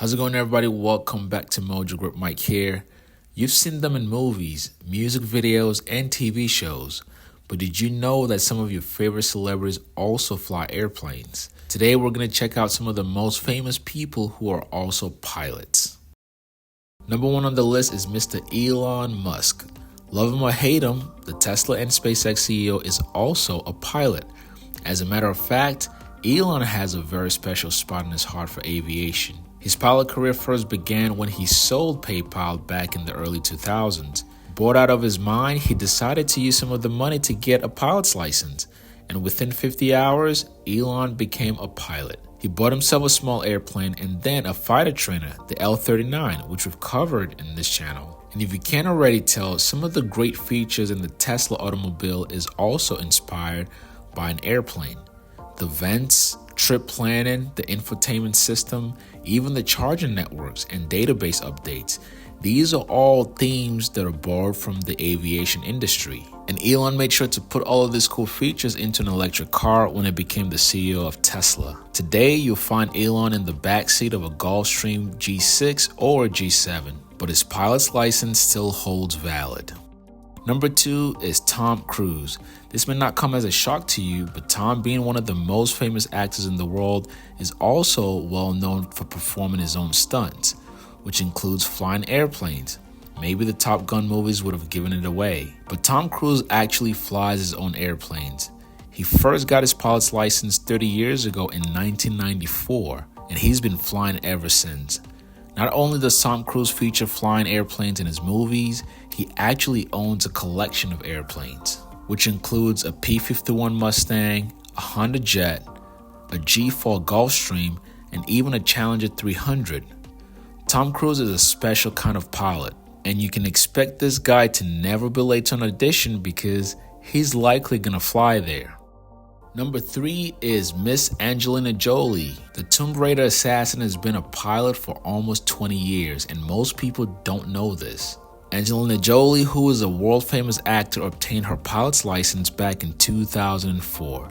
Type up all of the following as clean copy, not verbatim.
How's it going, everybody? Welcome back to Mojo Grip. Mike here. You've seen them in movies, music videos, and TV shows. But did you know that some of your favorite celebrities also fly airplanes? Today, we're going to check out some of the most famous people who are also pilots. Number one on the list is Mr. Elon Musk. Love him or hate him, the Tesla and SpaceX CEO is also a pilot. As a matter of fact, Elon has a very special spot in his heart for aviation. His pilot career first began when he sold PayPal back in the early 2000s. Bored out of his mind, he decided to use some of the money to get a pilot's license. And within 50 hours, Elon became a pilot. He bought himself a small airplane and then a fighter trainer, the L-39, which we've covered in this channel. And if you can't already tell, some of the great features in the Tesla automobile is also inspired by an airplane. The vents, trip planning, the infotainment system, even the charging networks and database updates. These are all themes that are borrowed from the aviation industry. And Elon made sure to put all of these cool features into an electric car when he became the CEO of Tesla. Today, you'll find Elon in the backseat of a Gulfstream G6 or G7, but his pilot's license still holds valid. Number two is Tom Cruise. This may not come as a shock to you, but Tom, being one of the most famous actors in the world, is also well known for performing his own stunts, which includes flying airplanes. Maybe the Top Gun movies would have given it away, but Tom Cruise actually flies his own airplanes. He first got his pilot's license 30 years ago in 1994, and he's been flying ever since. Not only does Tom Cruise feature flying airplanes in his movies, he actually owns a collection of airplanes, which includes a P-51 Mustang, a Honda Jet, a G4 Gulfstream, and even a Challenger 300. Tom Cruise is a special kind of pilot, and you can expect this guy to never be late to an audition because he's likely gonna fly there. Number three is Miss Angelina Jolie. The Tomb Raider assassin has been a pilot for almost 20 years, and most people don't know this. Angelina Jolie, who is a world-famous actor, obtained her pilot's license back in 2004,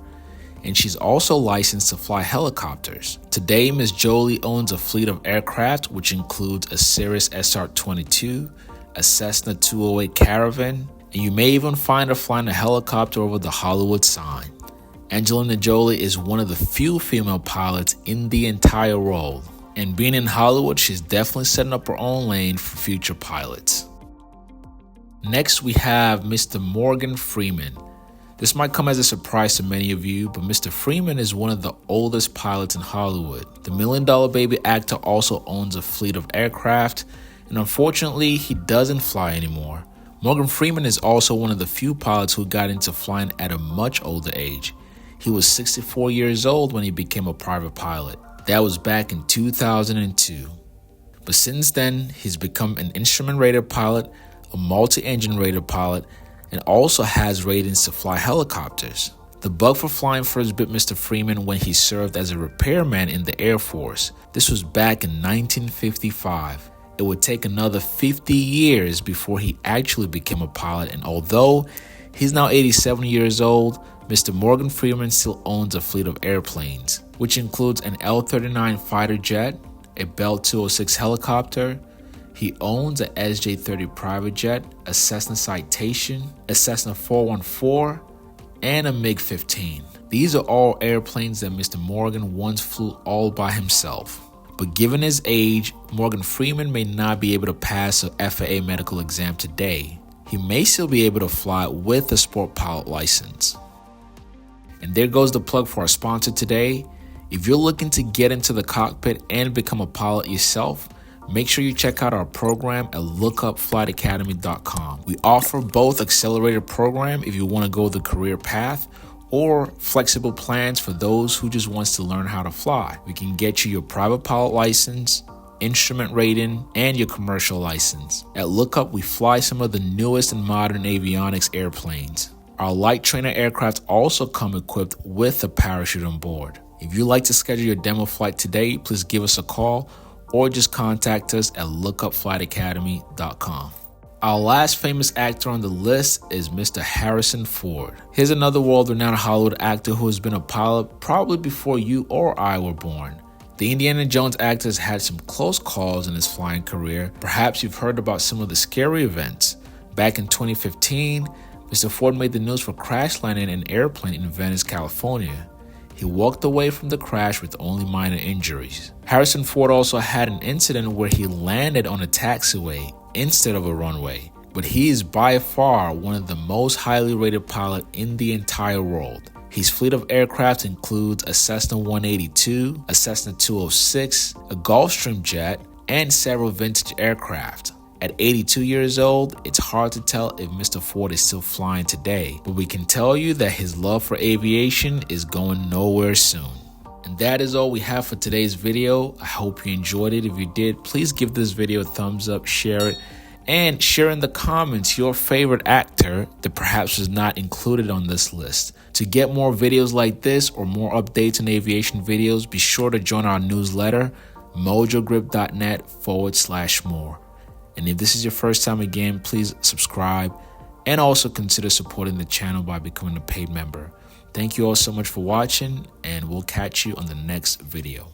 and she's also licensed to fly helicopters. Today, Miss Jolie owns a fleet of aircraft, which includes a Cirrus SR-22, a Cessna 208 Caravan, and you may even find her flying a helicopter over the Hollywood sign. Angelina Jolie is one of the few female pilots in the entire world, and being in Hollywood, she's definitely setting up her own lane for future pilots. Next, we have Mr. Morgan Freeman. This might come as a surprise to many of you, but Mr. Freeman is one of the oldest pilots in Hollywood. The $1 Million Baby actor also owns a fleet of aircraft, and unfortunately, he doesn't fly anymore. Morgan Freeman is also one of the few pilots who got into flying at a much older age. He was 64 years old when he became a private pilot. That was back in 2002. But since then, he's become an instrument-rated pilot, a multi-engine rated pilot, and also has ratings to fly helicopters. The bug for flying first bit Mr. Freeman when he served as a repairman in the Air Force. This was back in 1955. It would take another 50 years before he actually became a pilot, and although he's now 87 years old, Mr. Morgan Freeman still owns a fleet of airplanes, which includes an L-39 fighter jet, a Bell 206 helicopter. He owns a SJ-30 private jet, a Cessna Citation, a Cessna 414, and a MiG-15. These are all airplanes that Mr. Morgan once flew all by himself. But given his age, Morgan Freeman may not be able to pass an FAA medical exam today. He may still be able to fly with a sport pilot license. And there goes the plug for our sponsor today. If you're looking to get into the cockpit and become a pilot yourself, make sure you check out our program at lookupflightacademy.com. We offer both accelerated program if you want to go the career path, or flexible plans for those who just wants to learn how to fly. We can get you your private pilot license, instrument rating, and your commercial license. At Lookup, we fly some of the newest and modern avionics airplanes. Our light trainer aircraft also come equipped with a parachute on board. If you'd like to schedule your demo flight today, please give us a call or just contact us at lookupflightacademy.com. Our last famous actor on the list is Mr. Harrison Ford. Here's another world-renowned Hollywood actor who has been a pilot probably before you or I were born. The The Indiana Jones actor has had some close calls in his flying career. Perhaps you've heard about some of the scary events. Back in 2015, Mr. Ford made the news for crash landing an airplane in Venice, California. He walked away from the crash with only minor injuries. Harrison Ford also had an incident where he landed on a taxiway instead of a runway. But he is by far one of the most highly rated pilots in the entire world. His fleet of aircraft includes a Cessna 182, a Cessna 206, a Gulfstream jet, and several vintage aircraft. At 82 years old, it's hard to tell if Mr. Ford is still flying today, but we can tell you that his love for aviation is going nowhere soon. And that is all we have for today's video. I hope you enjoyed it. If you did, please give this video a thumbs up, share it, and share in the comments your favorite actor that perhaps was not included on this list. To get more videos like this or more updates on aviation videos, be sure to join our newsletter, mojogrip.net/more. And if this is your first time again, please subscribe and also consider supporting the channel by becoming a paid member. Thank you all so much for watching, and we'll catch you on the next video.